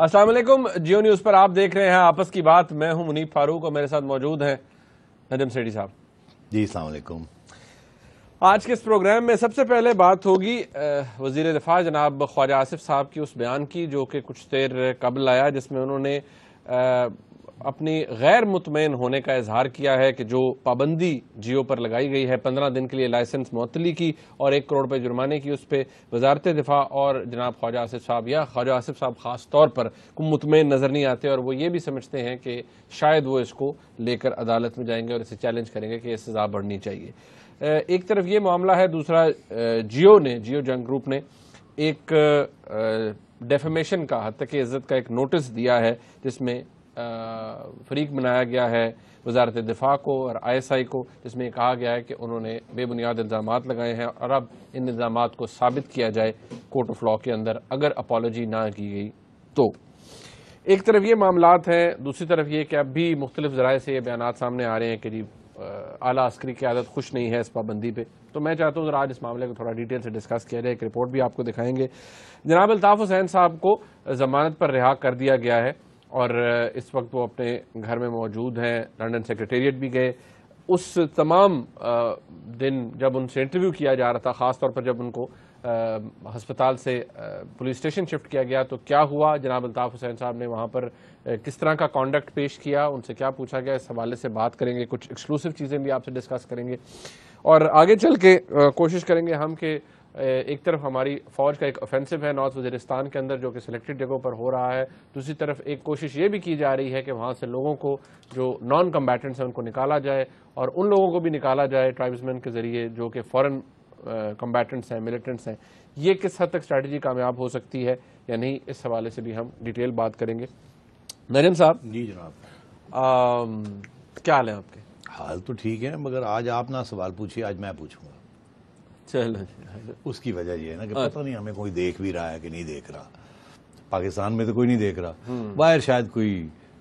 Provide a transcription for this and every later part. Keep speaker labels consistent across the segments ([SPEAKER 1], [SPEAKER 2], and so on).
[SPEAKER 1] अस्सलाम वालेकुम। जियो न्यूज पर आप देख रहे हैं आपस की बात। मैं हूं मुनीब फारूक और मेरे साथ मौजूद हैं नजम सेठी साहब।
[SPEAKER 2] जी अस्सलाम वालेकुम।
[SPEAKER 1] आज के इस प्रोग्राम में सबसे पहले बात होगी वजीर दिफा जनाब ख्वाजा आसिफ साहब की उस बयान की जो कि कुछ देर कबल आया, जिसमें उन्होंने अपनी गैर मुतमईन होने का इजहार किया है कि जो पाबंदी जियो पर लगाई गई है 15 दिन के लिए लाइसेंस मुअत्तली की और 1 करोड़ रुपए जुर्माने की, उस पर वजारत दिफा और जनाब ख्वाजा आसिफ साहब या ख्वाजा आसिफ साहब खास तौर पर मुतमईन नजर नहीं आते और वो ये भी समझते हैं कि शायद वो इसको लेकर अदालत में जाएंगे और इसे चैलेंज करेंगे कि यह सजा बढ़नी चाहिए। एक तरफ ये मामला है, दूसरा जियो जंग ग्रुप ने एक डेफेमेशन का, हत्या की इज्जत का एक नोटिस दिया है जिसमें फरीक बनाया गया है वजारत दिफा को और ISI को, जिसमें कहा गया है कि उन्होंने बेबुनियाद इल्ज़ामात लगाए हैं और अब इन इल्ज़ामात को साबित किया जाए कोर्ट ऑफ लॉ के अंदर अगर अपॉलोजी ना की गई तो। एक तरफ ये मामलात हैं, दूसरी तरफ ये कि अब भी मुख्तलिफ ज़राए से ये बयानात सामने आ रहे हैं कि जी आला अस्करी क़यादत खुश नहीं है इस पाबंदी पे। तो मैं चाहता हूँ आज इस मामले को थोड़ा डिटेल से डिस्कस किया जाए। एक रिपोर्ट भी आपको दिखाएंगे। जनाब अल्ताफ़ हुसैन साहब को जमानत पर रिहा कर दिया गया है और इस वक्त वो अपने घर में मौजूद हैं। लंदन सेक्रेटेरिएट भी गए। उस तमाम दिन जब उनसे इंटरव्यू किया जा रहा था, ख़ास तौर पर जब उनको हस्पताल से पुलिस स्टेशन शिफ्ट किया गया, तो क्या हुआ, जनाब अल्ताफ़ हुसैन साहब ने वहाँ पर किस तरह का कॉन्डक्ट पेश किया, उनसे क्या पूछा गया, इस हवाले से बात करेंगे। कुछ एक्सक्लूसिव चीज़ें भी आपसे डिस्कस करेंगे और आगे चल के कोशिश करेंगे हम कि एक तरफ हमारी फौज का एक ऑफेंसिव है नॉर्थ वजीरिस्तान के अंदर जो कि सिलेक्टेड जगहों पर हो रहा है, दूसरी तरफ एक कोशिश ये भी की जा रही है कि वहाँ से लोगों को जो नॉन कम्बैटेंट्स हैं उनको निकाला जाए और उन लोगों को भी निकाला जाए ट्राइब्समैन के जरिए जो कि फॉरेन कम्बैटेंट्स हैं, मिलिटेंट्स हैं। ये किस हद तक स्ट्रैटेजी कामयाब हो सकती है या नहीं, इस हवाले से भी हम डिटेल बात करेंगे। नजम साहब।
[SPEAKER 2] जी जनाब।
[SPEAKER 1] क्या हाल है आपके?
[SPEAKER 2] हाल तो ठीक है, मगर आज आप ना सवाल पूछिए, आज मैं पूछूंगा।
[SPEAKER 1] चलो, उसकी
[SPEAKER 2] वजह ये है ना कि पता नहीं हमें कोई देख भी रहा है कि नहीं देख रहा। पाकिस्तान में तो कोई नहीं देख रहा, बाहर शायद कोई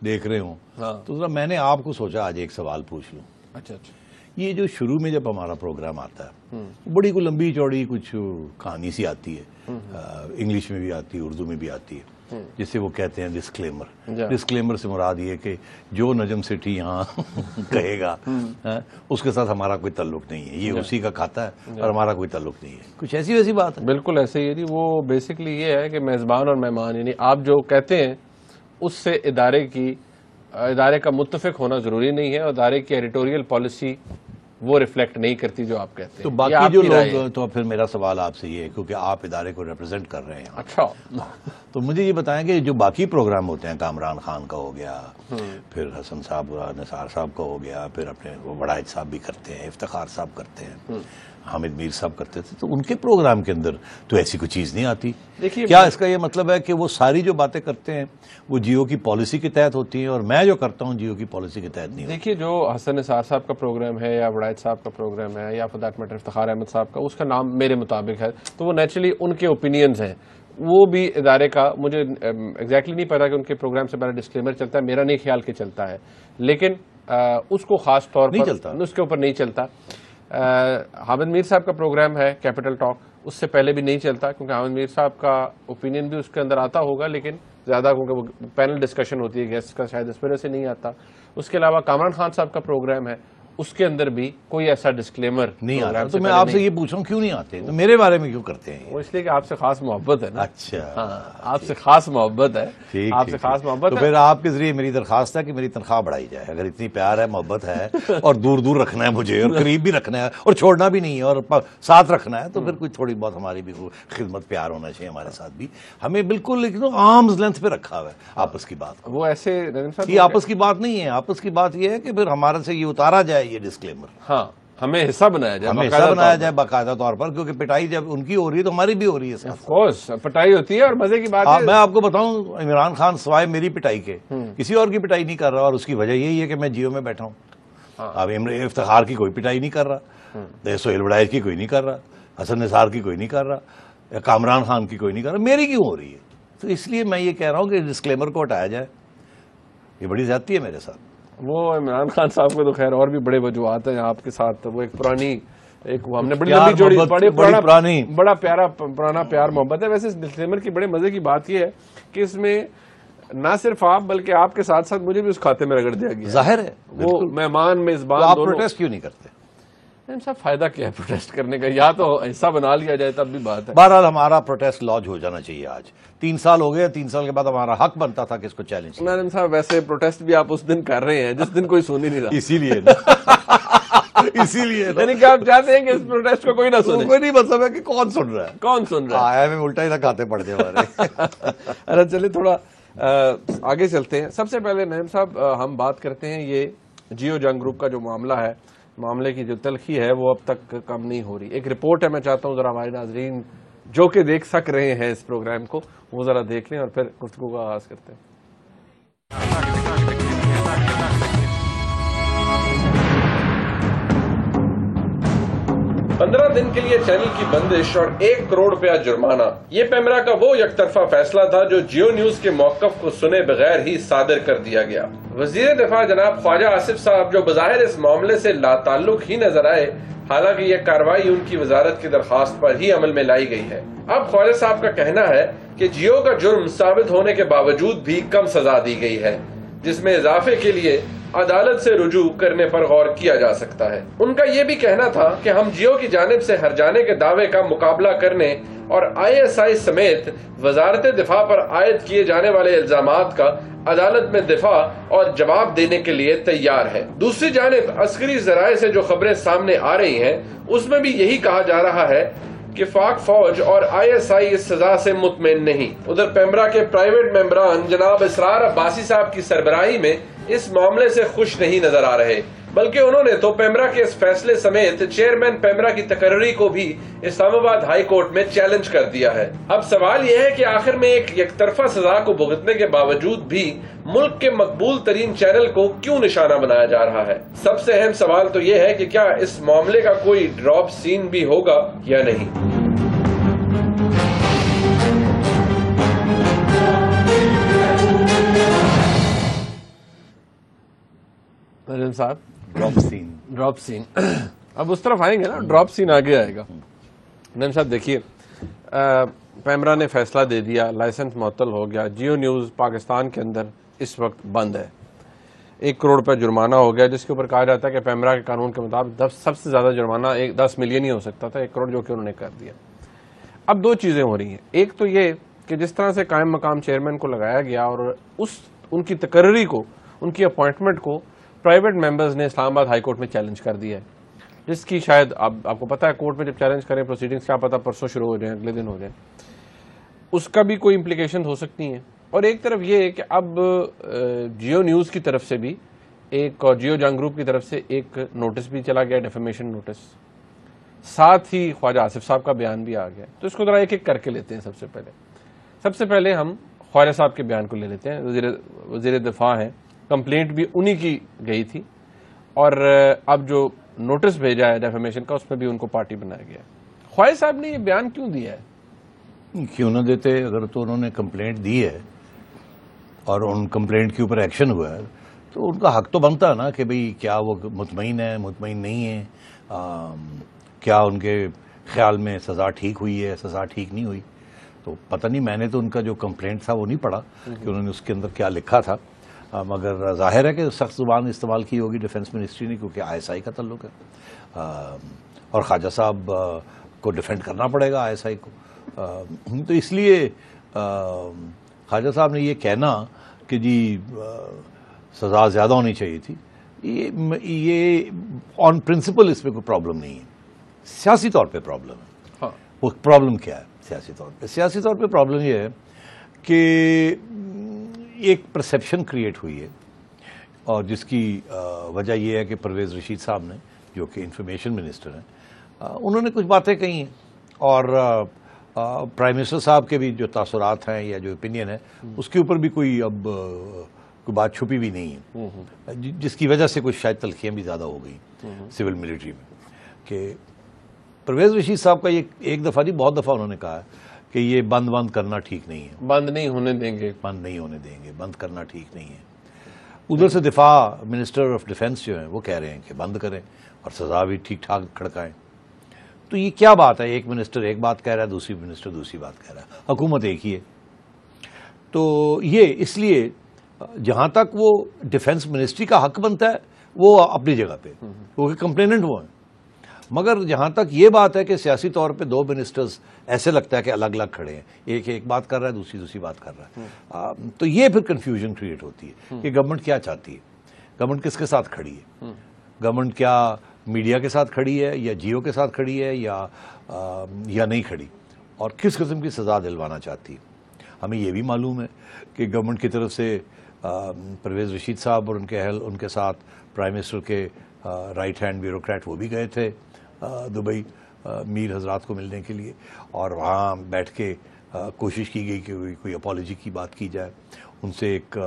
[SPEAKER 2] देख रहे हो। तो जरा मैंने आपको सोचा आज एक सवाल पूछ लूं।
[SPEAKER 1] अच्छा।
[SPEAKER 2] ये जो शुरू में जब हमारा प्रोग्राम आता है बड़ी कोई लंबी चौड़ी कुछ कहानी सी आती है, इंग्लिश में भी आती है, उर्दू में भी आती है, जिसे वो कहते हैं डिस्क्लेमर। डिस्क्लेमर से मुराद ये कि जो नजम सेठी यहाँ कहेगा उसके साथ हमारा कोई ताल्लुक नहीं है, ये उसी का खाता है और हमारा कोई ताल्लुक नहीं है। कुछ ऐसी वैसी बात है?
[SPEAKER 1] बिल्कुल ऐसे ही। वो बेसिकली ये है कि मेजबान और मेहमान, यानी आप जो कहते हैं उससे इदारे का मुत्तफिक होना जरूरी नहीं है और इदारे की एडिटोरियल पॉलिसी वो रिफ्लेक्ट नहीं करती जो आप कहते हैं।
[SPEAKER 2] तो बाकी जो लोग, तो फिर मेरा सवाल आपसे ये है, क्योंकि आप इदारे को रिप्रेजेंट कर रहे हैं।
[SPEAKER 1] अच्छा।
[SPEAKER 2] तो मुझे ये बताएं कि जो बाकी प्रोग्राम होते हैं, कामरान खान का हो गया, फिर हसन साहब निसार साहब का हो गया, फिर अपने वो बड़ाइज साहब भी करते हैं, इफ्तिखार साहब करते हैं, हामिद मीर साहब करते थे, तो उनके प्रोग्राम के अंदर तो ऐसी कोई चीज नहीं आती। देखिए, क्या इसका ये मतलब है कि वो सारी जो बातें करते हैं वो जियो की पॉलिसी के तहत होती हैं और मैं जो करता हूँ जियो की पॉलिसी के तहत नहीं?
[SPEAKER 1] देखिए, जो हसन निसार साहब का प्रोग्राम है या बड़ाइज साहब का प्रोग्राम है या for that matter Iftikhar Ahmad साहब का, उसका नाम मेरे मुताबिक है, तो वो नेचुरली उनके ओपिनियंस हैं। वो भी इदारे का मुझे एग्जैक्टली नहीं पता कि उनके प्रोग्राम से पहले डिस्क्लेमर चलता है, मेरा नहीं ख्याल के चलता है, लेकिन उसको खास तौर पर उसके ऊपर नहीं चलता। हामिद मीर साहब का प्रोग्राम है कैपिटल टॉक, उससे पहले भी नहीं चलता क्योंकि हामिद मीर साहब का ओपिनियन भी उसके अंदर आता होगा, लेकिन ज्यादा क्योंकि वो पैनल डिस्कशन होती है, गेस्ट का शायद इस वजह से नहीं आता। उसके अलावा कामरान खान साहब का प्रोग्राम है, उसके अंदर भी कोई ऐसा डिस्क्लेमर
[SPEAKER 2] नहीं आता। तो मैं आपसे ये पूछ रहा हूँ क्यों नहीं आते, तो मेरे बारे में क्यों करते हैं?
[SPEAKER 1] वो इसलिए कि आपसे खास मोहब्बत है ना।
[SPEAKER 2] अच्छा।
[SPEAKER 1] हाँ, आपसे खास मोहब्बत है। ठीक, आपसे खास मोहब्बत
[SPEAKER 2] तो फिर आपके जरिए मेरी दरखास्त है कि मेरी तनख्वाह बढ़ाई जाए। अगर इतनी प्यार है, मोहब्बत है और दूर दूर रखना है मुझे और करीब भी रखना है और छोड़ना भी नहीं है और साथ रखना है, तो फिर कुछ थोड़ी बहुत हमारी भी खिदमत प्यार होना चाहिए हमारे साथ भी। हमें बिल्कुल आर्म्स लेंथ पे रखा हुआ है आपस की बात।
[SPEAKER 1] वो ऐसे
[SPEAKER 2] आपस की बात नहीं है, आपस की बात यह है कि फिर हमारे से ये उतारा जाए ये डिस्क्लेमर।
[SPEAKER 1] हाँ, हमें हिस्सा बनाया जाए,
[SPEAKER 2] बाकायदा तौर पर, क्योंकि पिटाई जब उनकी हो रही है तो हमारी भी हो रही है।
[SPEAKER 1] ऑफ कोर्स पिटाई होती है और मजे की बात है।
[SPEAKER 2] मैं आपको बताऊं, इमरान खान सवाए मेरी पिटाई के किसी और की पिटाई नहीं कर रहा और उसकी वजह यही है कि मैं जियो में बैठा हूँ। अब इफ्तिखार की कोई पिटाई नहीं कर रहा, सोहेल बड़ाइज की कोई नहीं कर रहा, हसन निसार की कोई नहीं कर रहा, कामरान खान की कोई नहीं कर रहा, मेरी क्यों हो रही है? तो इसलिए मैं ये कह रहा हूँ कि डिस्क्लेमर को हटाया जाए। ये बड़ी ज्यादती है मेरे साथ।
[SPEAKER 1] वो इमरान खान साहब के तो खैर और भी बड़े वजूहात हैं आपके साथ। वो एक पुरानी वो हमने बड़ी लंबी जोड़ी, बड़ा प्यारा पुराना प्यार मोहब्बत है। वैसे इस डिस्क्लेमर की बड़े मजे की बात यह है कि इसमें ना सिर्फ आप बल्कि आपके साथ साथ मुझे भी उस खाते में रगड़ दिया गया।
[SPEAKER 2] जाहिर है
[SPEAKER 1] वो मेहमान मेजबान
[SPEAKER 2] तो आप
[SPEAKER 1] दोनों।
[SPEAKER 2] प्रोटेस्ट क्यों नहीं करते?
[SPEAKER 1] साहब फायदा क्या है प्रोटेस्ट करने का? या तो ऐसा बना लिया जाए तब भी बात है।
[SPEAKER 2] बहरहाल हमारा प्रोटेस्ट लॉन्च हो जाना चाहिए आज। 3 साल हो गए, 3 साल के बाद हमारा हक बनता था कि इसको चैलेंज।
[SPEAKER 1] नाज़िम साहब वैसे प्रोटेस्ट भी आप उस दिन कर रहे हैं जिस दिन कोई सुन ही नहीं रहा।
[SPEAKER 2] इसीलिए इसीलिए
[SPEAKER 1] यानी कि आप चाहते हैं कि इस प्रोटेस्ट को कोई ना सुने।
[SPEAKER 2] कोई नहीं मतलब है कि कौन सुन रहा है,
[SPEAKER 1] कौन सुन रहा है?
[SPEAKER 2] आया में उल्टा ही ना खाते पड़ जाए हमारे।
[SPEAKER 1] अरे चलिए थोड़ा आगे चलते हैं। सबसे पहले नईम साहब हम बात करते हैं ये जियो जंग ग्रुप का जो मामला है, मामले की जो तलखी है वो अब तक कम नहीं हो रही। एक रिपोर्ट है, मैं चाहता हूँ जरा हमारे नाजरीन जो कि देख सक रहे हैं इस प्रोग्राम को वो जरा देख लें और फिर गुफ्तगू का आगाज करते हैं। 15 दिन के लिए चैनल की बंदिश और 1 करोड़ रुपया जुर्माना, ये पेमरा का वो यकतरफा फैसला था जो जियो न्यूज के मौकफ को सुने बगैर ही सादर कर दिया गया। वजीर दिफा जनाब ख्वाजा आसिफ साहब जो बज़ाहिर इस मामले से लाताल्लुक ही नजर आए, हालांकि यह कार्रवाई उनकी वजारत की दरखास्त पर ही अमल में लाई गई है। अब ख्वाजा साहब का कहना है कि जियो का जुर्म साबित होने के बावजूद भी कम सजा दी गई है, जिसमें इजाफे के लिए अदालत से रुजू करने पर गौर किया जा सकता है। उनका यह भी कहना था कि हम जियो की जानिब से हर जाने के दावे का मुकाबला करने और ISI समेत वजारत दिफा पर आयद किए जाने वाले इल्जामात का अदालत में दिफा और जवाब देने के लिए तैयार है। दूसरी जानिब अस्करी जराए से जो खबरें सामने आ रही हैं उसमें भी यही कहा जा रहा है कि पाक फौज और ISI इस सजा से मुतमईन नहीं। उधर पेमरा के प्राइवेट मेंबरान जनाब इसरार अब्बासी साहब की सरबराही में इस मामले से खुश नहीं नजर आ रहे, बल्कि उन्होंने तो पेमरा के इस फैसले समेत चेयरमैन पेमरा की तकर्री को भी इस्लामाबाद हाई कोर्ट में चैलेंज कर दिया है। अब सवाल यह है कि आखिर में एक यकतरफा सजा को भुगतने के बावजूद भी मुल्क के मकबूल तरीन चैनल को क्यों निशाना बनाया जा रहा है। सबसे अहम सवाल तो यह है कि क्या इस मामले का कोई ड्रॉप सीन भी होगा या नहीं। साहब ड्रॉप सीन अब उस तरफ आएंगे ना, ड्रॉप सीन आगे आएगा। नईम साहब देखिए, पेमरा ने फैसला दे दिया, लाइसेंस मुअत्तल हो गया, जियो न्यूज पाकिस्तान के अंदर इस वक्त बंद है। 1 करोड़ रुपया जुर्माना हो गया, जिसके ऊपर कहा जाता है कि पेमरा के कानून के मुताबिक सबसे ज्यादा जुर्माना 10 मिलियन ही हो सकता था, 1 करोड़ जो कि उन्होंने कर दिया। अब 2 चीजें हो रही हैं। एक तो ये कि जिस तरह से कायम मकाम चेयरमैन को लगाया गया और उनकी तकर्री को, उनकी अपॉइंटमेंट को प्राइवेट मेंबर्स ने इस्लामाबाद हाई कोर्ट में चैलेंज कर दिया है, जिसकी शायद आपको पता है कोर्ट में जब चैलेंज करें प्रोसीडिंग्स क्या पता परसों शुरू हो जाए, अगले दिन हो जाए, उसका भी कोई इम्प्लीकेशन हो सकती हैं। और एक तरफ ये है कि अब जियो न्यूज की तरफ से भी एक और जियो जंग ग्रुप की तरफ से एक नोटिस भी चला गया, डेफेमेशन नोटिस, साथ ही ख्वाजा आसिफ साहब का बयान भी आ गया। तो इसको जरा एक एक करके लेते हैं। सबसे पहले हम ख्वाजा साहब के बयान को ले लेते हैं। वजीर दिफा है, कंप्लेंट भी उन्हीं की गई थी और अब जो नोटिस भेजा है डेफेमेशन का उसमें भी उनको पार्टी बनाया गया। ख्वाजा साहब ने ये बयान क्यों दिया है?
[SPEAKER 2] क्यों ना देते, अगर तो उन्होंने कंप्लेंट दी है और उन कंप्लेंट के ऊपर एक्शन हुआ है तो उनका हक तो बनता है ना कि भाई क्या वो मुतमईन है, मुतमईन नहीं है, क्या उनके ख्याल में सज़ा ठीक हुई है, सज़ा ठीक नहीं हुई। तो पता नहीं, मैंने तो उनका जो कंप्लेंट था वो नहीं पढ़ा कि उन्होंने उसके अंदर क्या लिखा था, मगर जाहिर है कि सख्त ज़ुबान इस्तेमाल की होगी डिफेंस मिनिस्ट्री ने, क्योंकि ISI का ताल्लुक है और ख्वाजा साहब को डिफेंड करना पड़ेगा ISI को। तो इसलिए ख्वाजा साहब ने ये कहना कि जी सज़ा ज़्यादा होनी चाहिए थी, ये ऑन प्रिंसिपल इसमें कोई प्रॉब्लम नहीं है। सियासी तौर पे प्रॉब्लम है।
[SPEAKER 1] हाँ।
[SPEAKER 2] वो प्रॉब्लम क्या है सियासी तौर पे? सियासी तौर पे प्रॉब्लम ये है कि एक परसेप्शन क्रिएट हुई है और जिसकी वजह यह है कि परवेज़ रशीद साहब ने, जो कि इंफॉर्मेशन मिनिस्टर हैं, उन्होंने कुछ बातें कही हैं और प्राइम मिनिस्टर साहब के भी जो तासुरात हैं या जो ओपिनियन है उसके ऊपर भी कोई अब कोई बात छुपी भी नहीं है, जिसकी वजह से कुछ शायद तलखियाँ भी ज़्यादा हो गई सिविल मिलिट्री में। कि परवेज़ रशीद साहब का ये एक दफ़ा नहीं बहुत दफ़ा उन्होंने कहा है कि ये बंद करना ठीक नहीं है,
[SPEAKER 1] बंद नहीं होने देंगे, बंद करना ठीक नहीं है। उधर से दिफा मिनिस्टर ऑफ डिफेंस जो है वो कह रहे हैं कि बंद करें और सज़ा भी ठीक ठाक खड़काएं। तो ये क्या बात है? एक मिनिस्टर एक बात कह रहा है, दूसरी मिनिस्टर दूसरी बात कह रहा है, हुकूमत एक ही है।
[SPEAKER 2] तो ये इसलिए जहां तक वो डिफेंस मिनिस्ट्री का हक बनता है वो अपनी जगह पे, क्योंकि कंप्लेनेंट वो है। मगर जहां तक ये बात है कि सियासी तौर पे दो मिनिस्टर्स ऐसे लगता है कि अलग अलग खड़े हैं, एक बात कर रहा है, दूसरी बात कर रहा है, तो ये फिर कंफ्यूजन क्रिएट होती है कि गवर्नमेंट क्या चाहती है, गवर्नमेंट किसके साथ खड़ी है, गवर्नमेंट क्या मीडिया के साथ खड़ी है या जियो के साथ खड़ी है या नहीं खड़ी, और किस किस्म की सजा दिलवाना चाहती है। हमें ये भी मालूम है कि गवर्नमेंट की तरफ से परवेज़ रशीद साहब और उनके साथ प्राइम मिनिस्टर के राइट हैंड ब्यूरोक्रेट वो भी गए थे दुबई मीर हजरात को मिलने के लिए, और वहाँ बैठ के कोशिश की गई कि कोई अपॉलॉजी की बात की जाए। उनसे एक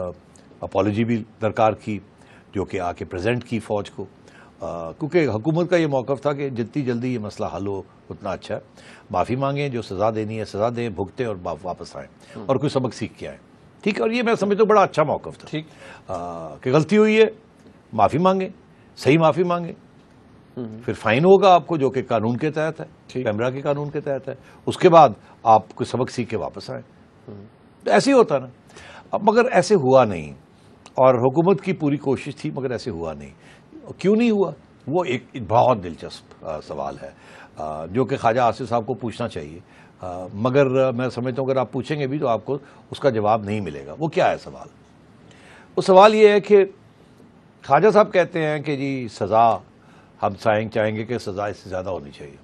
[SPEAKER 2] अपॉलॉजी भी दरकार की जो कि आके प्रेजेंट की फ़ौज को, क्योंकि हुकूमत का ये मौक़िफ़ था कि जितनी जल्दी ये मसला हल हो उतना अच्छा है। माफ़ी मांगें, जो सज़ा देनी है सज़ा दें, भुगतें और वापस आएँ और कोई सबक सीख के आएँ। ठीक है, और ये मैं समझता हूँ बड़ा अच्छा मौक़िफ़ था।
[SPEAKER 1] ठीक
[SPEAKER 2] कि गलती हुई है, माफ़ी मांगें, सही माफ़ी मांगें, फिर फाइन होगा आपको जो कि कानून के तहत है, पैमरा के कानून के तहत है। उसके बाद आप कोई सबक सीख के वापस आए। तो ऐसे ही होता ना। अब मगर ऐसे हुआ नहीं, और हुकूमत की पूरी कोशिश थी मगर ऐसे हुआ नहीं। क्यों नहीं हुआ, वो एक बहुत दिलचस्प सवाल है जो कि ख्वाजा आसिफ साहब को पूछना चाहिए। मगर मैं समझता हूँ अगर आप पूछेंगे भी तो आपको उसका जवाब नहीं मिलेगा। वो क्या है सवाल? वो सवाल ये है कि ख्वाजा साहब कहते हैं कि जी सज़ा हम चाहेंगे कि सज़ा इससे ज़्यादा होनी चाहिए।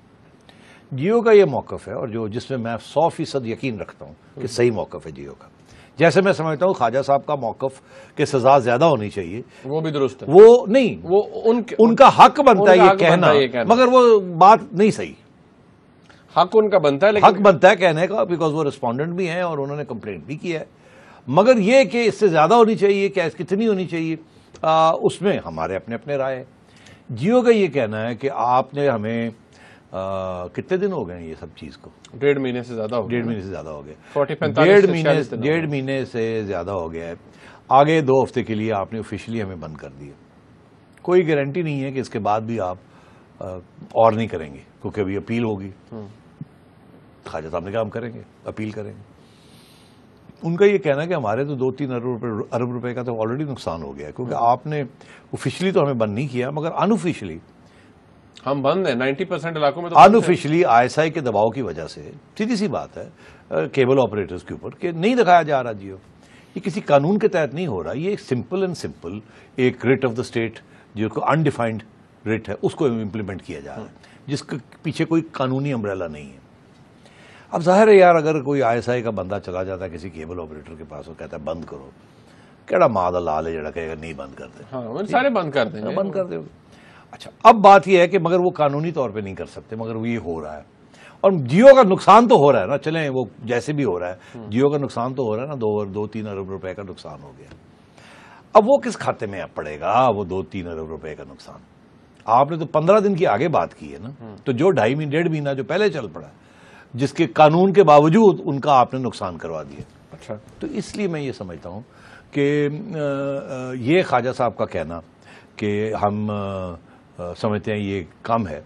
[SPEAKER 2] जियो का ये मौक़िफ़ है, और जो जिसमें मैं 100% यकीन रखता हूँ कि सही मौक़िफ़ है जियो का। जैसे मैं समझता हूँ ख्वाजा साहब का मौक़िफ़ कि सज़ा ज़्यादा होनी चाहिए,
[SPEAKER 1] वो भी दुरुस्त है।
[SPEAKER 2] वो नहीं, वो उनका हक बनता है ये कहना, मगर वो बात नहीं सही।
[SPEAKER 1] हक उनका बनता है, लेकिन
[SPEAKER 2] हक बनता है कहने का, बिकॉज वो रिस्पोंडेंट भी हैं और उन्होंने कंप्लेंट भी किया है। मगर ये कि इससे ज़्यादा होनी चाहिए, क्या कितनी होनी चाहिए, उसमें हमारे अपने अपने राय है। जियो का ये कहना है कि आपने हमें कितने दिन हो गए ये सब चीज़ को?
[SPEAKER 1] 1.5 महीने से ज़्यादा हो गया।
[SPEAKER 2] 1.5 महीने से ज़्यादा हो गया।
[SPEAKER 1] 40-45
[SPEAKER 2] महीने से ज़्यादा हो गया है। आगे 2 हफ्ते के लिए आपने ऑफिशियली हमें बंद कर दिया। कोई गारंटी नहीं है कि इसके बाद भी आप और नहीं करेंगे, क्योंकि अभी अपील होगी। ख्वाजा साहब ने काम करेंगे, अपील करेंगे। उनका ये कहना है कि हमारे तो 2-3 अरब रुपए का तो ऑलरेडी नुकसान हो गया है, क्योंकि आपने ऑफिशियली तो हमें बंद नहीं किया, मगर अनऑफिशियली
[SPEAKER 1] हम बंद हैं 90% इलाकों में। तो
[SPEAKER 2] अनऑफिशियली ISI के दबाव की वजह से, सीधी सी बात है केबल ऑपरेटर्स के ऊपर, कि नहीं दिखाया जा रहा जियो। ये किसी कानून के तहत नहीं हो रहा, ये सिंपल एक रिट ऑफ द स्टेट, जो अनडिफाइंड रिट है, उसको इम्प्लीमेंट किया जा रहा है, जिसके पीछे कोई कानूनी अम्ब्रेला नहीं है। अब जाहिर है यार, अगर कोई ISI का बंदा चला जाता है किसी केबल ऑपरेटर के पास और कहता है बंद करो, केड़ा माँ दा लाल है जड़ा कहेगा नहीं बंद करते।
[SPEAKER 1] हाँ, सारे बंद कर देंगे,
[SPEAKER 2] बंद कर दो। अच्छा, अब बात यह है कि मगर वो कानूनी तौर पे नहीं कर सकते, मगर वो ये हो रहा है, और जियो का नुकसान तो हो रहा है ना। चलें वो जैसे भी हो रहा है, जियो का नुकसान तो हो रहा है ना, 2-3 अरब रुपए का नुकसान हो गया। अब वो किस खाते में पड़ेगा, वो 2-3 अरब रुपए का नुकसान? आपने तो 15 दिन की आगे बात की है ना, तो जो 2.5-1.5 महीना जो पहले चल पड़ा, जिसके कानून के बावजूद उनका आपने नुकसान करवा दिया।
[SPEAKER 1] अच्छा,
[SPEAKER 2] तो इसलिए मैं ये समझता हूँ कि ये ख्वाजा साहब का कहना कि हम समझते हैं ये कम है,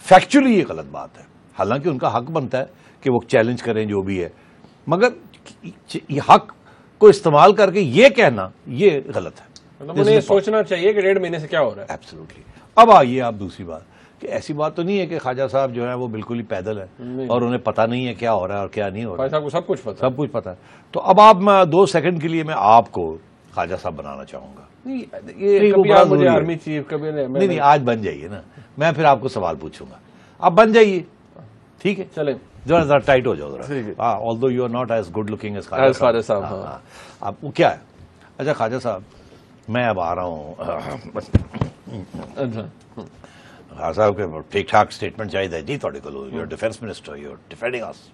[SPEAKER 2] फैक्चुअली ये गलत बात है। हालांकि उनका हक बनता है कि वो चैलेंज करें जो भी है, मगर ये हक को इस्तेमाल करके ये कहना ये गलत है।
[SPEAKER 1] मतलब उन्हें सोचना चाहिए कि 1.5 महीने से क्या हो रहा है।
[SPEAKER 2] एब्सोल्युटली। अब आइए आप दूसरी बात, कि ऐसी बात तो नहीं है कि ख्वाजा साहब जो है वो बिल्कुल ही पैदल है और उन्हें पता नहीं है क्या हो रहा है और क्या नहीं हो रहा है।
[SPEAKER 1] साहब को सब कुछ पता,
[SPEAKER 2] सब कुछ पता है। तो अब आप 2 सेकंड के लिए मैं आपको ख्वाजा साहब बनाना चाहूंगा।
[SPEAKER 1] ये कभी आप मुझे आर्मी चीफ, कभी
[SPEAKER 2] नहीं, आज बन जाइए ना, मैं फिर आपको सवाल पूछूंगा, आप बन जाइए, ठीक है?
[SPEAKER 1] चले,
[SPEAKER 2] जरा टाइट हो जाओ जरा। Although you are not as good looking as Khwaja साहब। अब वो क्या है? अच्छा ख्वाजा साहब, मैं अब आ रहा हूँ। ख्वाजा साहब के ठीक ठाक स्टेटमेंट चाहिए जी थोड़े को, you are defence minister, you are defending us,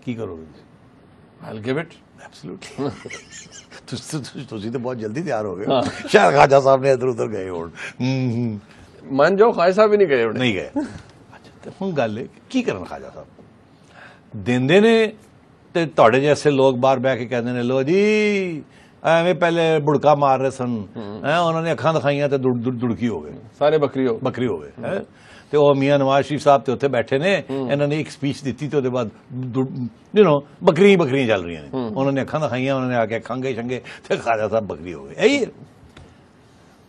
[SPEAKER 2] की करोगे?
[SPEAKER 1] I'll give it.
[SPEAKER 2] Absolutely. तुसी तो बहुत जल्दी तैयार हो गए। शायद ख्वाजा साहब ने इधर उधर गए और
[SPEAKER 1] मान जाओ ख्वाजा साहब भी नहीं गए,
[SPEAKER 2] नहीं गए। अच्छा, तो हुण गल है की करन ख्वाजा साहब देंदे ने ते तुहाडे जैसे लोग बाहर बह के कहते हैं लो जी ਐਵੇਂ पहले बुड़का मार रहे सन उन्होंने अखां दिखाइयां तो दुड़की हो गए,
[SPEAKER 1] सारे बकरी हो गए
[SPEAKER 2] है। तो वो मियां नवाज शरीफ साहब ते उत्थे बैठे ने, इन्होंने एक स्पीच दी तो ਉਹਦੇ ਬਾਅਦ बकरियां चल रही ने, उन्होंने अखां दिखाइयां, उन्होंने आके खंगे शंगे ते ख्वाजा साहब बकरी हो गए। यही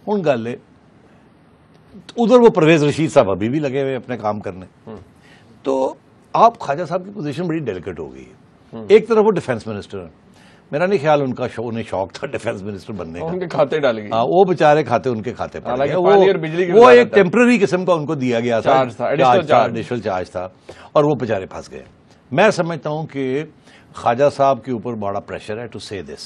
[SPEAKER 2] हुण गल है। उधर वो परवेज रशीद साहब अभी भी लगे हुए अपने काम करने। तो आप ख्वाजा साहब की पोजीशन बड़ी डेलिकेट हो गई है। एक तरफ वो डिफेंस मिनिस्टर है, मेरा नहीं ख्याल उन्हें शौक था डिफेंस मिनिस्टर बनने का,
[SPEAKER 1] उनके खाते डाले गए।
[SPEAKER 2] वो बेचारे खाते उनके खाते पड़ गए।
[SPEAKER 1] वो
[SPEAKER 2] वो एक टेम्पररी किस्म का उनको दिया गया था, एडिशनल चार्ज था, और वो बेचारे फंस गए। मैं समझता हूं कि ख्वाजा साहब के ऊपर बड़ा प्रेशर है टू से दिस,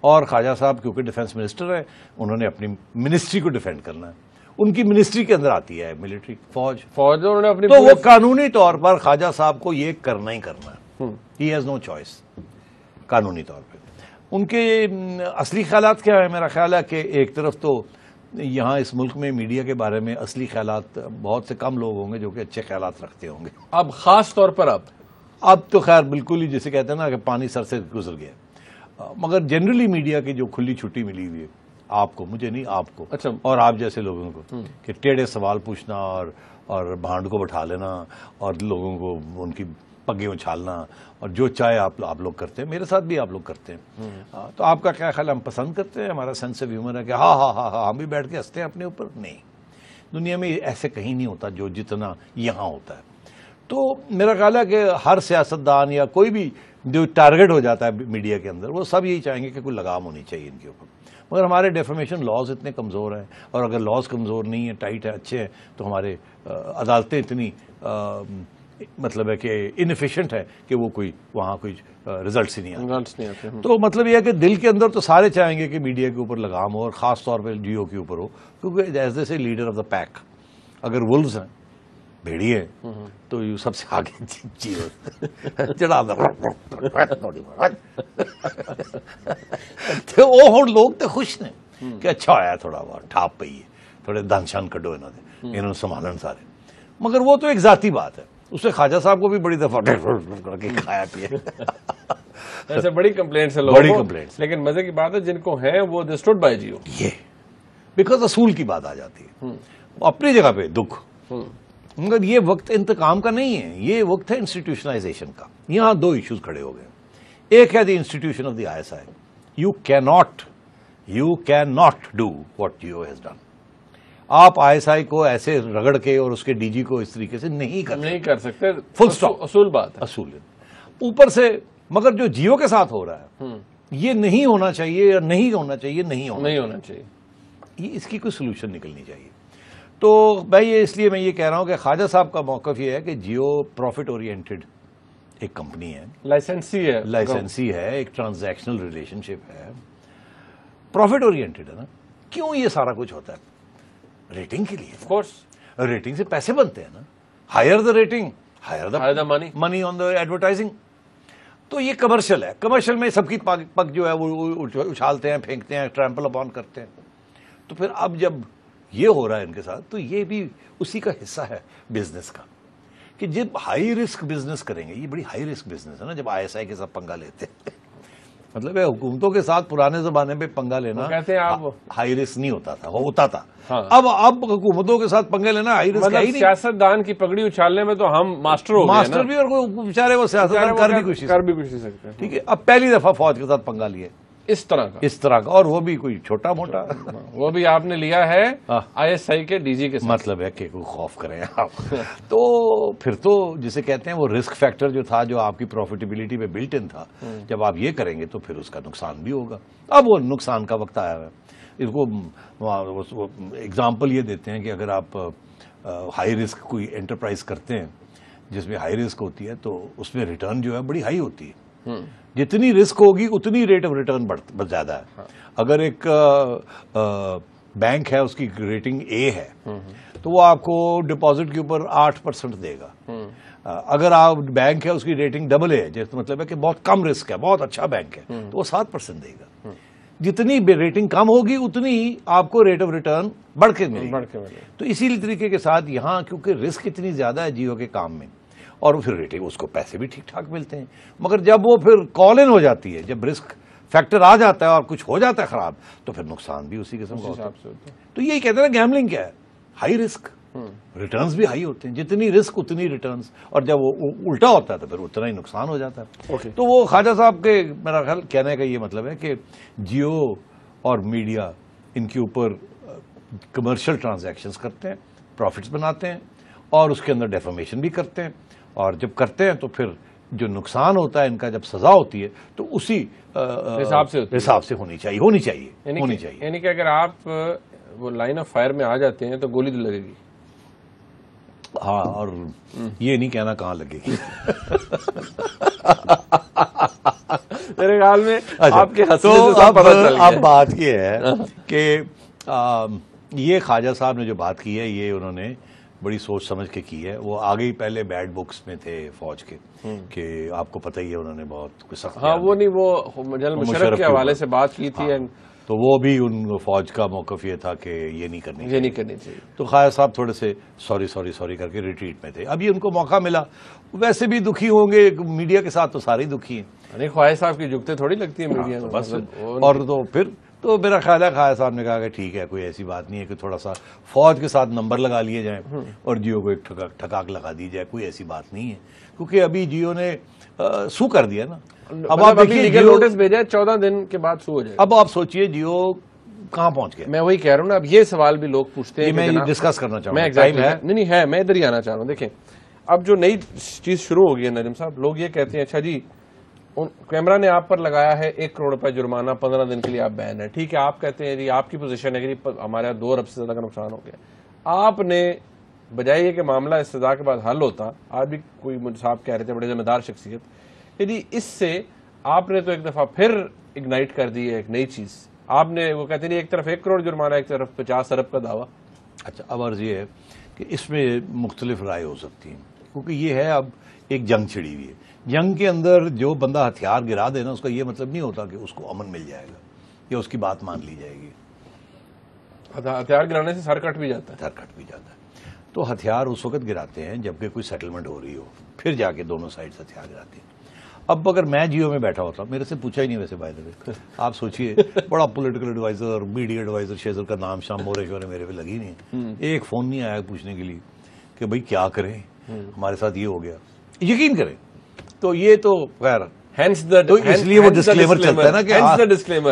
[SPEAKER 2] और ख्वाजा साहब क्योंकि डिफेंस मिनिस्टर है, उन्होंने अपनी मिनिस्ट्री को डिफेंड करना है। उनकी मिनिस्ट्री के अंदर आती है मिलिट्री, फौज,
[SPEAKER 1] उन्होंने अपनी,
[SPEAKER 2] तो वो कानूनी तौर पर ख्वाजा साहब को ये करना ही करना है। ही हैज नो चॉइस कानूनी तौर पे। उनके असली ख्यालात क्या है? मेरा ख्याल है कि एक तरफ तो यहाँ इस मुल्क में मीडिया के बारे में असली ख्यालात बहुत से कम लोग होंगे जो कि अच्छे ख्यालात रखते होंगे।
[SPEAKER 1] अब खास तौर पर
[SPEAKER 2] अब तो खैर बिल्कुल ही जिसे कहते हैं ना कि पानी सर से गुजर गया। मगर जनरली मीडिया की जो खुली छुट्टी मिली हुई है आपको, मुझे नहीं, आपको,
[SPEAKER 1] अच्छा,
[SPEAKER 2] और आप जैसे लोगों को, कि टेढ़े सवाल पूछना और भांड को बैठा लेना और लोगों को उनकी पगे उछालना, और जो चाहे आप लोग करते हैं, मेरे साथ भी आप लोग करते हैं। तो आपका क्या ख्याल? हम पसंद करते हैं, हमारा सेंस ऑफ ह्यूमर है कि हाँ हम भी बैठ के हंसते हैं अपने ऊपर? नहीं, दुनिया में ऐसे कहीं नहीं होता जो जितना यहाँ होता है। तो मेरा ख्याल है कि हर सियासतदान या कोई भी जो टारगेट हो जाता है मीडिया के अंदर, वो सब यही चाहेंगे कि कोई लगाम होनी चाहिए इनके ऊपर। मगर हमारे डेफर्मेशन लॉज इतने कमज़ोर हैं, और अगर लॉज कमज़ोर नहीं है, टाइट है, अच्छे हैं, तो हमारे अदालतें इतनी मतलब है कि इनएफिशिएंट है कि वो कोई वहाँ कोई रिजल्ट्स ही नहीं आते। तो मतलब यह है कि दिल के अंदर तो सारे चाहेंगे कि मीडिया के ऊपर लगाम हो, और ख़ास तौर पर जियो के ऊपर हो, क्योंकि एज से लीडर ऑफ द पैक, अगर वुल्व्स हैं, भेड़िए हैं, तो यू सबसे आगे जियो चढ़ा तो वो लोग तो खुश ने कि अच्छा आया, थोड़ा बहुत ठाप पई है, थोड़े दानशान कड्डो इन्होंने संभालन सारे। मगर वो तो एक जाती बात है, उससे ख्वाजा साहब को भी बड़ी दफा खाया पिए
[SPEAKER 1] ऐसे बड़ी कंप्लेंट्स है लोगों, बड़ी कंप्लेंट्स। लेकिन मजे की बात है जिनको है वो दे स्टूड बाय जियो,
[SPEAKER 2] ये बिकॉज असूल की बात आ जाती है। अपनी जगह पे दुख, मगर ये वक्त इंतकाम का नहीं है, ये वक्त है इंस्टीट्यूशनलाइजेशन का। यहां दो इश्यूज खड़े हो गए। एक है the institution of the ISI। You can not do what Jio has done. आप ISI को ऐसे रगड़ के और उसके DG को इस तरीके से नहीं कर सकते। फुल स्टॉप, असूल बात है, असूल ऊपर से। मगर जो जियो के साथ हो रहा है, ये नहीं होना चाहिए, या नहीं होना चाहिए, नहीं होना चाहिए, ये इसकी कोई सोल्यूशन निकलनी चाहिए। तो भाई इसलिए मैं ये कह रहा हूं कि ख्वाजा साहब का मौक़िफ़ ये है कि जियो प्रॉफिट ओरिएंटेड एक कंपनी है, लाइसेंसी है, एक ट्रांजैक्शनल रिलेशनशिप है, प्रॉफिट ओरिएंटेड है ना। क्यों ये सारा कुछ होता है? रेटिंग के लिए, ऑफ कोर्स। रेटिंग से पैसे बनते हैं ना। Higher the rating, higher the money on the advertising. तो ये कमर्शियल है। कमर्शियल में सबकी पग जो है वो उछालते हैं, फेंकते हैं, ट्रैम्पल अपॉन करते हैं। तो फिर अब जब ये हो रहा है इनके साथ, तो ये भी उसी का हिस्सा है बिजनेस का, कि जब हाई रिस्क बिजनेस करेंगे, ये बड़ी हाई रिस्क बिजनेस है ना, जब ISI के साथ पंगा लेते हैं मतलब हुकूमतों के साथ पुराने जमाने में पंगा लेना कहते हैं आप हाई रिस्क नहीं होता था, होता था। हाँ। अब हुकूमतों के साथ पंगे लेना हाई रिस्क है ही नहीं। सियासतदान की पगड़ी उछालने में तो हम मास्टर हो गए, मास्टर भी, और बेचारे वो सियासतदान कर भी कुछ नहीं सकते। ठीक है, अब पहली दफा फौज के साथ पंगा लिए इस तरह का, और वो भी कोई छोटा मोटा वो भी आपने लिया है ISI के DG के साथ। मतलब है कि कोई खौफ करें आप तो फिर तो जिसे कहते हैं वो रिस्क फैक्टर जो था, जो आपकी प्रॉफिटेबिलिटी पे बिल्ट इन था, जब आप ये करेंगे तो फिर उसका नुकसान भी होगा। अब वो नुकसान का वक्त आया है। इसको एग्जाम्पल ये देते हैं कि अगर आप हाई रिस्क कोई एंटरप्राइज करते हैं जिसमें हाई रिस्क होती है, तो उसमें रिटर्न जो है बड़ी हाई होती है। जितनी रिस्क होगी उतनी रेट ऑफ रिटर्न बढ़ ज्यादा है। हाँ। अगर एक बैंक है, उसकी रेटिंग A है, तो वो आपको डिपॉजिट के ऊपर 8% देगा। अगर आप बैंक है, उसकी रेटिंग AA है, जिसका मतलब है कि बहुत कम रिस्क है, बहुत अच्छा बैंक है, तो वो 7% देगा। जितनी रेटिंग कम होगी उतनी आपको रेट ऑफ रिटर्न बढ़ के मिलेगी। तो इसी तरीके के साथ यहाँ क्योंकि रिस्क इतनी ज्यादा है जियो के काम में, और फिर रेटिंग, उसको पैसे भी ठीक ठाक मिलते हैं। मगर जब वो फिर कॉल इन हो जाती है, जब रिस्क फैक्टर आ जाता है और कुछ हो जाता है खराब, तो फिर नुकसान भी उसी किस्म का होता है। तो यही कहते हैं ना, गैम्बलिंग क्या है, हाई रिस्क, रिटर्न्स भी हाई होते हैं, जितनी रिस्क उतनी रिटर्न्स, और जब वो उल्टा होता है तो फिर उतना ही नुकसान हो जाता है। तो वो ख्वाजा साहब के मेरा ख्याल कहने का ये मतलब है कि जियो और मीडिया इनके ऊपर कमर्शियल ट्रांजैक्शंस करते हैं, प्रॉफिट्स बनाते हैं और उसके अंदर डेफर्मेशन भी करते हैं, और जब करते हैं तो फिर जो नुकसान होता है इनका, जब सजा होती है तो उसी हिसाब से होनी चाहिए।
[SPEAKER 1] यानी कि अगर आप वो लाइन ऑफ फायर में आ जाते हैं तो गोली तो लगेगी।
[SPEAKER 2] हाँ, और ये नहीं कहना कहाँ लगेगी।
[SPEAKER 1] मेरे ख्याल में आपके हंसने
[SPEAKER 2] तो
[SPEAKER 1] से सब पता चल गया।
[SPEAKER 2] अब बात ये है कि ये ख्वाजा साहब ने जो बात की है ये उन्होंने बड़ी सोच समझ के की है। वो आगे ही पहले बैड बुक्स में थे फौज के, कि आपको पता ही है उन्होंने बहुत सख्त,
[SPEAKER 1] हाँ वो नहीं, वो जनरल मुशर्रफ के हवाले से बात की थी।
[SPEAKER 2] हाँ, तो वो भी उन फौज का मौकफ ये था कि ये नहीं करनी चाहिए। तो ख्वाजा साहब थोड़े से सॉरी करके रिट्रीट में थे। अभी उनको मौका मिला, वैसे भी दुखी होंगे, मीडिया के साथ तो सारे ही दुखी हैं।
[SPEAKER 1] ख्वाजा साहब की जुगते थोड़ी लगती है मीडिया में,
[SPEAKER 2] बस। और तो फिर तो मेरा ख्याल है ख्वाजा साहब ने कहा कि ठीक है, कोई ऐसी बात नहीं है कि थोड़ा सा फौज के साथ नंबर लगा लिए जाए और जियो को एक ठकाक लगा दी जाए, कोई ऐसी बात नहीं है, क्योंकि अभी जियो ने सू कर दिया ना। अब आप देखिए,
[SPEAKER 1] लीगल नोटिस भेजा है, 14 दिन के बाद सू हो जाएगा।
[SPEAKER 2] अब आप सोचिए जियो कहां पहुंच गया।
[SPEAKER 1] मैं वही कह रहा हूं ना, अब ये सवाल भी लोग पूछते हैं,
[SPEAKER 2] मैं डिस्कस करना चाहूंगा।
[SPEAKER 1] मैं इधर ही आना चाह रहा हूं। देखें, अब जो नई चीज शुरू हो गई है नजम साहब, लोग ये कहते हैं अच्छा जी कैमरा ने आप पर लगाया है 1 करोड़ रुपए जुर्माना, 15 दिन के लिए आप बैन है, ठीक है। आप कहते हैं जी, आपकी पोजीशन है कि हमारे 2 अरब से ज्यादा का नुकसान हो गया। आपने बजाय ये कि मामला इस सजा के बाद हल होता, आज भी कोई मुझे साहब कह रहे थे, बड़े जिम्मेदार शख्सियत, यदि इससे आपने तो एक दफा फिर इग्नाइट कर दी है एक नई चीज। आपने वो कहते नहीं, एक तरफ 1 करोड़ जुर्माना, एक तरफ 50 अरब का दावा।
[SPEAKER 2] अच्छा, अब अर्ज ये है कि इसमें मुख्तलिफ राय हो सकती है, क्योंकि ये है अब एक जंग छिड़ी हुई है। जंग के अंदर जो बंदा हथियार गिरा देना, उसका ये मतलब नहीं होता कि उसको अमन मिल जाएगा या उसकी बात मान ली जाएगी।
[SPEAKER 1] हथियार गिराने से सर कट भी जाता है।
[SPEAKER 2] तो हथियार उस वक्त गिराते हैं जबकि कोई सेटलमेंट हो रही हो, फिर जाके दोनों साइड से हथियार गिराते हैं। अब अगर मैं जियो में बैठा होता, मेरे से पूछा ही नहीं वैसे, बाय द वे आप सोचिए, बड़ा पॉलिटिकल एडवाइजर और मीडिया एडवाइजर शेजर का नाम शाम मोरे शोरे मेरे पे लगी नहीं, एक फोन नहीं आया पूछने के लिए कि भाई क्या करें, हमारे साथ ये हो गया, यकीन करें। तो ये तो खैर तो इसलिए वो डिस्क्लेमर चलता है ना कि हाँ,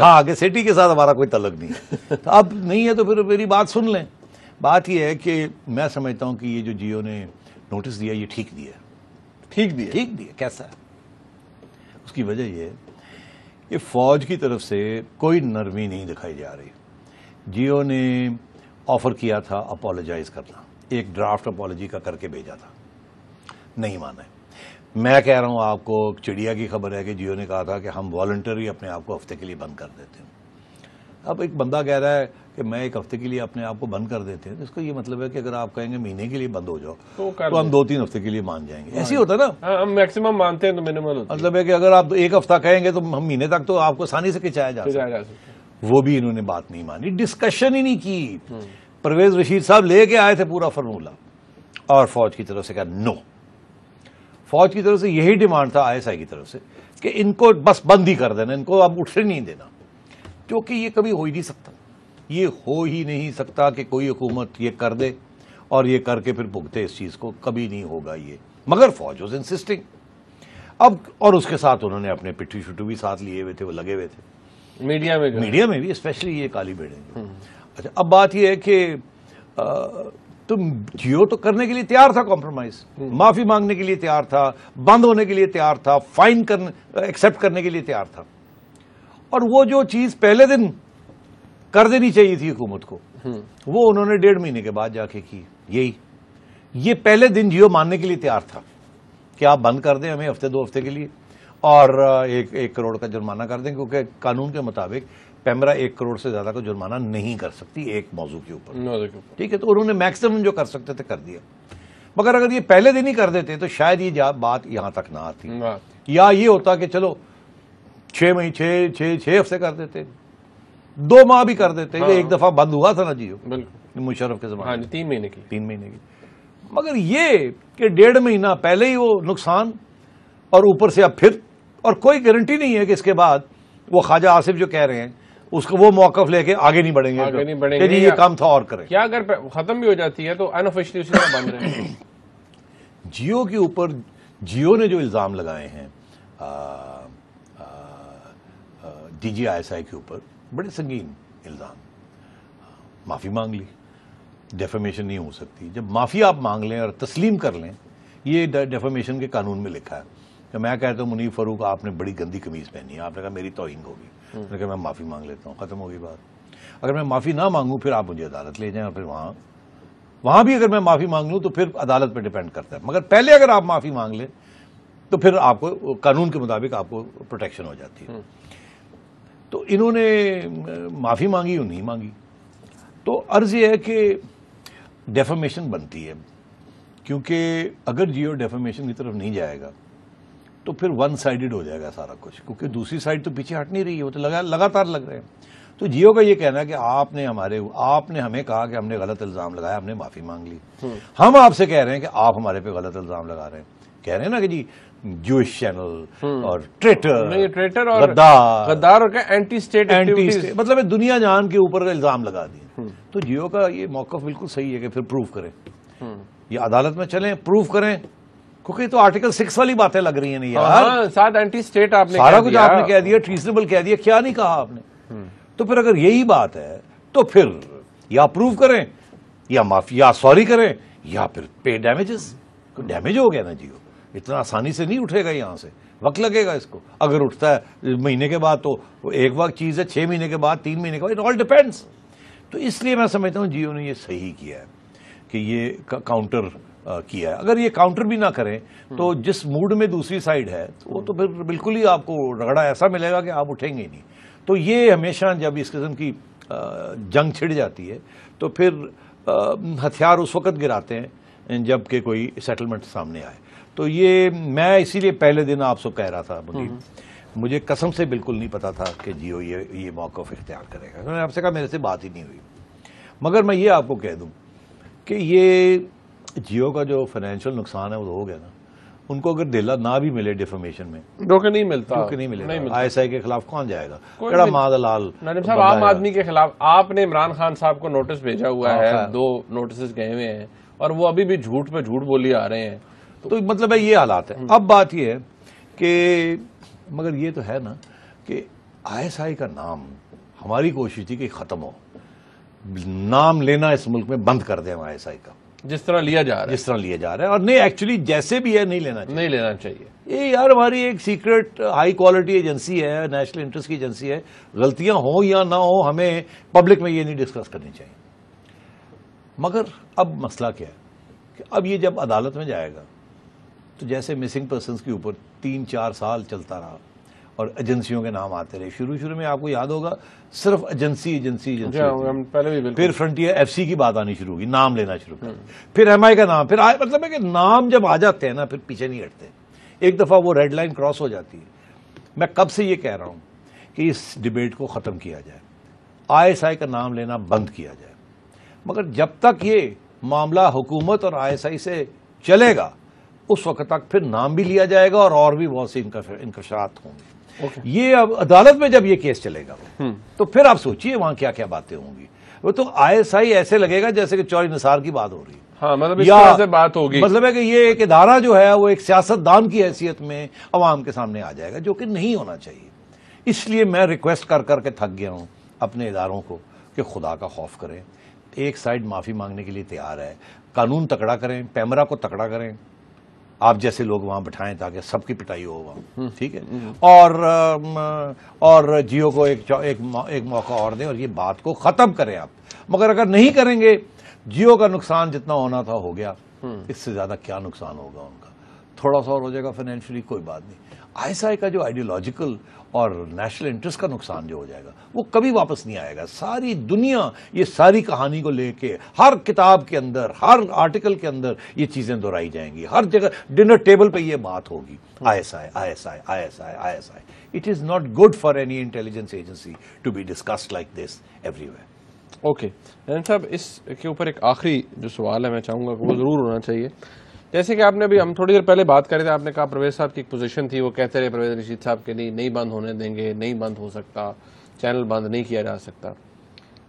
[SPEAKER 2] आगे सिटी के साथ हमारा कोई तल्लुक नहीं है। तो अब नहीं है तो फिर मेरी बात सुन लें। बात यह है कि मैं समझता हूं कि ये जो जियो ने नोटिस दिया, ये ठीक दिया। कैसा है? उसकी वजह यह है कि फौज की तरफ से कोई नरमी नहीं दिखाई जा रही। जियो ने ऑफर किया था अपोलोजाइज करना, एक ड्राफ्ट अपोलॉजी का करके भेजा था, नहीं माना है। मैं कह रहा हूं आपको, चिड़िया की खबर है कि जियो ने कहा था कि हम वॉलंटरी अपने आप को हफ्ते के लिए बंद कर देते हैं। अब एक बंदा कह रहा है कि मैं 1 हफ्ते के लिए अपने आप को बंद कर देते हैं, तो इसका ये मतलब है कि अगर आप कहेंगे महीने के लिए बंद हो जाओ तो हम 2-3 हफ्ते के लिए मान जाएंगे। ऐसे ही होता है ना, हम
[SPEAKER 1] मैक्सिमम मानते हैं तो मिनिमल होता है।
[SPEAKER 2] मतलब है कि अगर आप 1 हफ्ता कहेंगे तो हम महीने तक तो आपको आसानी से खिंचाया जा सकता है। वो भी इन्होंने बात नहीं मानी, डिस्कशन ही नहीं की। परवेज रशीद साहब लेके आए थे पूरा फार्मूला और फौज की तरफ से कहा नो। फौज की तरफ से यही डिमांड था ISI की तरफ से कि इनको बस बंद ही कर देना, इनको अब उठने नहीं देना, क्योंकि ये कभी हो ही नहीं सकता। ये हो ही नहीं सकता कि कोई हुकूमत ये कर दे और ये करके फिर भुगते इस चीज को, कभी नहीं होगा ये। मगर फौज वाज इंसिस्टिंग। अब और उसके साथ उन्होंने अपने पिट्ठू शुट्टू भी साथ लिए हुए थे, वो लगे हुए थे मीडिया में भी, स्पेशली ये काली भेड़ें। अच्छा, अब बात ये है कि तुम जियो तो करने के लिए तैयार था कॉम्प्रोमाइज, माफी मांगने के लिए तैयार था, बंद होने के लिए तैयार था, फाइन करने एक्सेप्ट करने के लिए तैयार था, और वो जो चीज पहले दिन कर देनी चाहिए थी हुकूमत को, वो उन्होंने 1.5 महीने के बाद जाके की। ये पहले दिन जियो मानने के लिए तैयार था कि आप बंद कर दें हमें हफ्ते 2 हफ्ते के लिए और 1 करोड़ का जुर्माना कर दें, क्योंकि कानून के मुताबिक पैमरा 1 करोड़ से ज्यादा का जुर्माना नहीं कर सकती एक मौजू के ऊपर। ठीक है, तो उन्होंने मैक्सिमम जो कर सकते थे कर दिया। मगर अगर ये पहले दिन ही कर देते तो शायद ये बात यहां तक ना आती, या ये होता कि चलो 6 हफ्ते कर देते, 2 माह भी कर देते। हाँ। एक दफा बंद हुआ था ना जियो, बिल्कुल मुशर्रफ के जमाने में, 3 महीने की। मगर ये कि 1.5 महीना पहले ही वो नुकसान, और ऊपर से अब फिर, और कोई गारंटी नहीं है कि इसके बाद वो ख्वाजा आसिफ जो कह रहे हैं उसको वो मौकफ लेके आगे नहीं बढ़ेंगे,
[SPEAKER 1] आगे नहीं बढ़ेंगे,
[SPEAKER 2] कि ये काम था और करें।
[SPEAKER 1] क्या अगर खत्म भी हो जाती है तो अनऑफिशियली उसी तरह बंद रहे।
[SPEAKER 2] जियो के ऊपर जियो ने जो इल्ज़ाम लगाए हैं DGISI के ऊपर, बड़े संगीन इल्ज़ाम, माफ़ी मांग ली, डेफेमेशन नहीं हो सकती। जब माफ़ी आप मांग लें और तस्लीम कर लें, ये डेफेमेशन के कानून में लिखा है कि मैं कहता हूँ मुनीफ फ़रूक आपने बड़ी गंदी कमीज़ पहनी है, आपने कहा मेरी तौहीन होगी, मैंने कहा मैं माफ़ी मांग लेता हूँ, ख़त्म होगी बात। अगर मैं माफ़ी ना मांगूँ फिर आप मुझे अदालत ले जाएं और फिर वहाँ भी अगर मैं माफ़ी मांग लूँ तो फिर अदालत पर डिपेंड करता है। मगर पहले अगर आप माफ़ी मांग लें तो फिर आपको कानून के मुताबिक आपको प्रोटेक्शन हो जाती है। तो इन्होंने माफ़ी मांगी और नहीं मांगी, तो अर्ज़ ये है कि डेफेमेशन बनती है, क्योंकि अगर जियो डेफेमेशन की तरफ नहीं जाएगा तो फिर वन साइडेड हो जाएगा सारा कुछ, क्योंकि दूसरी साइड तो पीछे हट नहीं रही है, वो तो लगातार लग रहे हैं। तो जियो का ये कहना है कि आपने हमें कहा कि हमने गलत इल्ज़ाम लगाया, हमने माफ़ी मांग ली। हम आपसे कह रहे हैं कि आप हमारे पे गलत इल्ज़ाम लगा रहे हैं, कह रहे हैं ना कि जी जूइश चैनल और ट्रेटर और
[SPEAKER 1] गद्दार और एंटी स्टेट,
[SPEAKER 2] मतलब दुनिया जहान के ऊपर इल्ज़ाम लगा दिए। तो जियो का ये मौक़िफ़ बिल्कुल सही है कि फिर प्रूव करें, ये अदालत में चलें, प्रूव करें, क्योंकि तो आर्टिकल 6 वाली बातें लग रही है नहीं यार।
[SPEAKER 1] साथ एंटी स्टेट आपने
[SPEAKER 2] सारा कुछ आपने कह दिया, ट्रीजनेबल कह दिया, क्या नहीं कहा आपने। तो फिर अगर यही बात है तो फिर या प्रूव करें या माफी या सॉरी करें या फिर पे डैमेजेस। डैमेज हो गया ना जियो, इतना आसानी से नहीं उठेगा, यहां से वक्त लगेगा इसको। अगर उठता है महीने के बाद तो एक वक्त चीज है, 6 महीने के बाद, 3 महीने के बाद, इट ऑल डिपेंड्स। तो इसलिए मैं समझता हूं जियो ने ये सही किया है कि ये काउंटर किया है। अगर ये काउंटर भी ना करें तो जिस मूड में दूसरी साइड है वो तो फिर बिल्कुल ही आपको रगड़ा ऐसा मिलेगा कि आप उठेंगे ही नहीं। तो ये हमेशा जब इस किस्म की जंग छिड़ जाती है तो फिर हथियार उस वक्त गिराते हैं जब कि कोई सेटलमेंट सामने आए। तो ये मैं इसीलिए पहले दिन आपसे कह रहा था, मुझे कसम से बिल्कुल नहीं पता था कि जियो ये मौक़िफ़ इख्तियार करेगा। मैंने आपसे कहा मेरे से बात ही नहीं हुई। मगर मैं ये आपको कह दूं कि ये जियो का जो फाइनेंशियल नुकसान है वो हो गया ना, उनको अगर दिला ना भी मिले डिफेमेशन में,
[SPEAKER 1] धोखे नहीं मिलता,
[SPEAKER 2] ISI के खिलाफ कौन जाएगा? बड़ा मादलाल
[SPEAKER 1] नादिम साहब, आम आदमी के खिलाफ आपने इमरान खान साहब को नोटिस भेजा हुआ है, 2 नोटिस गए हुए हैं और वो अभी भी झूठ पे झूठ बोली आ रहे हैं।
[SPEAKER 2] तो मतलब है ये हालात है। अब बात ये है कि मगर ये तो है ना कि ISI का नाम, हमारी कोशिश थी कि खत्म हो, नाम लेना इस मुल्क में बंद कर दें ISI का,
[SPEAKER 1] जिस तरह लिया जा रहा है और नहीं एक्चुअली जैसे भी है नहीं लेना चाहिए। ये यार हमारी एक सीक्रेट हाई क्वालिटी एजेंसी है, नेशनल इंटरेस्ट की एजेंसी है, गलतियां हो या ना हो हमें पब्लिक में ये नहीं डिस्कस करनी चाहिए। मगर अब मसला क्या है कि अब ये जब अदालत में जाएगा तो जैसे मिसिंग पर्सनस के ऊपर 3-4 साल चलता रहा और एजेंसियों के नाम आते रहे, शुरू में आपको याद होगा सिर्फ एजेंसी पहले भी,
[SPEAKER 2] फिर फ्रंटियर FC की बात आनी शुरू होगी, नाम लेना शुरू कर, फिर MI का नाम, फिर मतलब है कि नाम जब आ जाते हैं ना फिर पीछे नहीं हटते। एक दफा वो रेड लाइन क्रॉस हो जाती है। मैं कब से ये कह रहा हूं कि इस डिबेट को खत्म किया जाए, ISI का नाम लेना बंद किया जाए। मगर जब तक ये मामला हुकूमत और ISI से चलेगा उस वक्त तक फिर नाम भी लिया जाएगा और भी बहुत से इंकशात होंगे। ये अब अदालत में जब ये केस चलेगा तो फिर आप सोचिए वहां क्या क्या बातें होंगी। वो तो ISI ऐसे लगेगा जैसे कि चौधरी निसार की बात हो रही है।
[SPEAKER 1] हाँ, मतलब इस तरह से बात होगी।
[SPEAKER 2] मतलब है कि ये एक इदारा जो है वो एक सियासतदान की हैसियत में अवाम के सामने आ जाएगा, जो कि नहीं होना चाहिए। इसलिए मैं रिक्वेस्ट कर करके थक गया हूं अपने इदारों को कि खुदा का खौफ करें। एक साइड माफी मांगने के लिए तैयार है, कानून तकड़ा करें, पैमरा को तकड़ा करें, आप जैसे लोग वहां बिठाएं ताकि सबकी पिटाई हो वहां, ठीक है। और जियो को एक मौका और दें और ये बात को खत्म करें आप। मगर अगर नहीं करेंगे, जियो का नुकसान जितना होना था हो गया, इससे ज्यादा क्या नुकसान होगा उनका, थोड़ा सा और हो जाएगा फाइनेंशियली, कोई बात नहीं। ISI का जो आइडियोलॉजिकल और नेशनल इंटरेस्ट का नुकसान जो हो जाएगा वो कभी वापस नहीं आएगा। सारी दुनिया ये सारी कहानी को लेके हर किताब के अंदर, हर आर्टिकल के अंदर ये चीजें दोहराई जाएंगी, हर जगह डिनर टेबल पे ये बात होगी, ISI। It is not good for any intelligence agency to be discussed like this everywhere.
[SPEAKER 1] Okay साहब, इसके ऊपर एक आखिरी जो सवाल है मैं चाहूंगा कि वो जरूर होना चाहिए जैसे कि आपने अभी, हम थोड़ी देर पहले बात कर रहे थे, आपने कहा परवेज साहब की एक पोजीशन थी, वो कहते रहे परवेज रशीद साहब के नहीं बंद होने देंगे, नहीं बंद हो सकता, चैनल बंद नहीं किया जा सकता।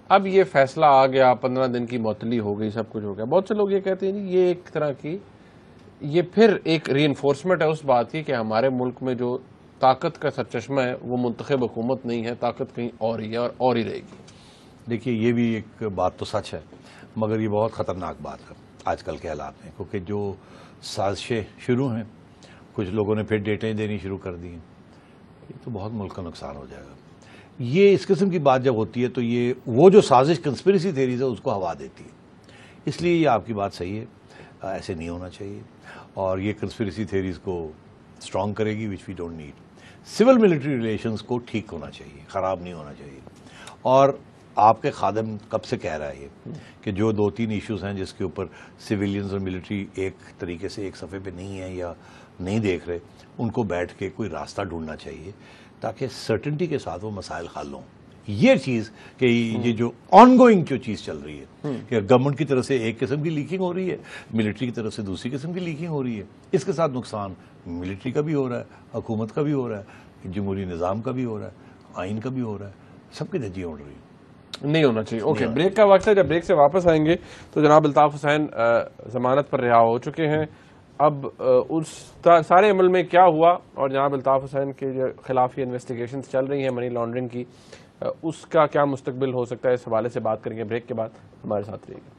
[SPEAKER 1] अब ये फैसला आ गया, 15 दिन की मुअत्तली हो गई, सब कुछ हो गया। बहुत से लोग ये कहते हैं ये एक तरह की, ये फिर एक रीइंफोर्समेंट है उस बात की कि हमारे मुल्क में जो ताकत का सरचश्मा है वो मुंतखब हुकूमत नहीं है, ताकत कहीं और ही है और ही रहेगी।
[SPEAKER 2] देखिए, ये भी एक बात तो सच है, मगर ये बहुत ख़तरनाक बात है आजकल के हालात में, क्योंकि जो साजिशें शुरू हैं, कुछ लोगों ने फिर डेटें देनी शुरू कर दी, ये तो बहुत मुल्क का नुकसान हो जाएगा। ये इस किस्म की बात जब होती है तो ये वो जो साजिश कंस्पिरेसी थेरीज है उसको हवा देती है। इसलिए ये आपकी बात सही है, ऐसे नहीं होना चाहिए, और ये कंस्पिरेसी थेरीज को स्ट्रॉन्ग करेगी, which we don't need. Civil military relations को ठीक होना चाहिए, ख़राब नहीं होना चाहिए। और आपके खादम कब से कह रहा है ये कि जो 2-3 इश्यूज हैं जिसके ऊपर सिविलियंस और मिलिट्री एक तरीके से एक सफ़े पे नहीं है या नहीं देख रहे, उनको बैठ के कोई रास्ता ढूंढना चाहिए ताकि सर्टेनिटी के साथ वो मसाइल हल हों। ये चीज़ कि ये जो ऑनगोइंग जो चीज़ चल रही है कि गवर्नमेंट की तरफ से एक किस्म की लीकिंग हो रही है, मिलिट्री की तरफ से दूसरी किस्म की लीकिंग हो रही है, इसके साथ नुकसान मिलिट्री का भी हो रहा है, हुकूमत का भी हो रहा है, जमहूरी निज़ाम का भी हो रहा है, आइन का भी हो रहा है, सबकी धज्जियाँ उड़ रही है।
[SPEAKER 1] नहीं होना चाहिए। ओके, ब्रेक का वक्त है। जब ब्रेक से वापस आएंगे तो जनाब अल्ताफ हुसैन जमानत पर रिहा हो चुके हैं। अब उस सारे अमल में क्या हुआ और जनाब अल्ताफ हुसैन के जो खिलाफ इन्वेस्टिगेशन चल रही है मनी लॉन्ड्रिंग की, उसका क्या मुस्तकबिल हो सकता है, इस हवाले से बात करेंगे ब्रेक के बाद। हमारे साथ रहिएगा।